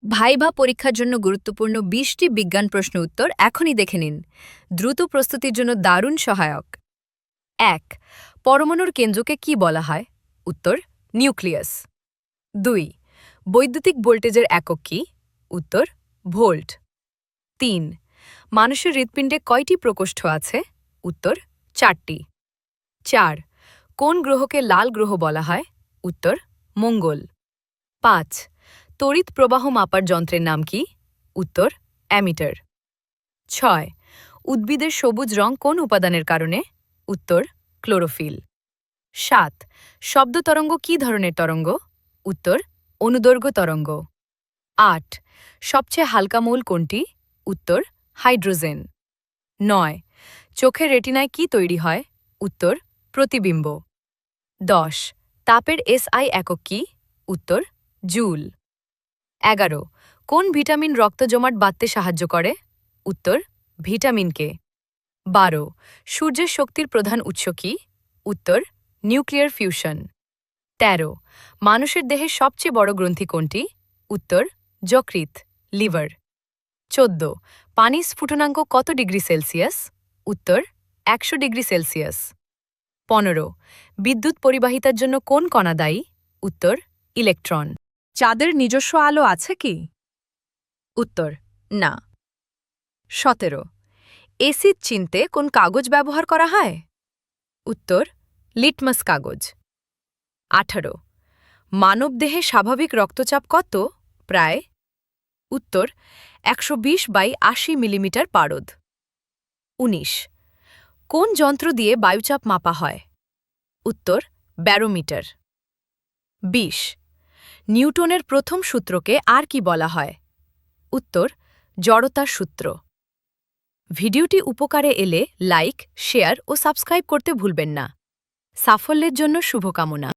Viva পরীক্ষার জন্য গুরুত্বপূর্ণ ২০টি বিজ্ঞান প্রশ্ন উত্তর এখনই দেখে নিন। দ্রুত প্রস্তুতির জন্য দারুণ সহায়ক। ১. পরমাণুর কেন্দ্রকে কি বলা হয়? উত্তর নিউক্লিয়াস। ২. বৈদ্যুতিক ভোল্টেজের একক কি? উত্তর ভোল্ট। ৩. মানুষের হৃৎপিণ্ডে কয়টি প্রকোষ্ঠ আছে? উত্তর ৪টি। ৪. কোন গ্রহকে লাল গ্রহ বলা হয়? উত্তর মঙ্গল। ৫. তড়িৎ প্রবাহ মাপার যন্ত্রের নাম কি? উত্তর অ্যামিটার। ৬. উদ্ভিদের সবুজ রং কোন উপাদানের কারণে? উত্তর ক্লোরোফিল। ৭. শব্দ তরঙ্গ কি ধরনের তরঙ্গ? উত্তর অনুদৈর্ঘ্য তরঙ্গ। ৮. সবচেয়ে হালকা মৌল কোনটি? উত্তর হাইড্রোজেন। ৯. চোখের রেটিনায় কি তৈরি হয়? উত্তর প্রতিবিম্ব। ১০. তাপের এসআই একক কি? উত্তর জুল। ১১. কোন ভিটামিন রক্ত জমাট বাঁধতে সাহায্য করে? উত্তর ভিটামিন কে। ১২. সূর্যের শক্তির প্রধান উৎস কি? উত্তর নিউক্লিয়ার ফিউশন। ১৩. মানুষের দেহে সবচেয়ে বড় গ্রন্থি কোনটি? উত্তর যকৃৎ লিভার। ১৪. পানির স্ফুটনাঙ্ক কত ডিগ্রি সেলসিয়াস? উত্তর ১০০ ডিগ্রি সেলসিয়াস। ১৫. বিদ্যুৎ পরিবাহিতার জন্য কোন কণা দায়ী? উত্তর ইলেকট্রন। চাঁদের নিজস্ব আলো আছে কি? উত্তর না। ১৭. এসিড চিনতে কোন কাগজ ব্যবহার করা হয়? উত্তর লিটমাস কাগজ। ১৮. মানবদেহে স্বাভাবিক রক্তচাপ কত? প্রায়? উত্তর ১২০/৮০ মিলিমিটার পারদ। ১৯. কোন যন্ত্র দিয়ে বায়ুচাপ মাপা হয়? উত্তর ব্যারোমিটার। ২০. নিউটনের প্রথম সূত্রকে আর কি বলা হয়? উত্তর জড়তার সূত্র। ভিডিওটি উপকারে এলে লাইক, শেয়ার ও সাবস্ক্রাইব করতে ভুলবেন না। সাফল্যের জন্য শুভকামনা।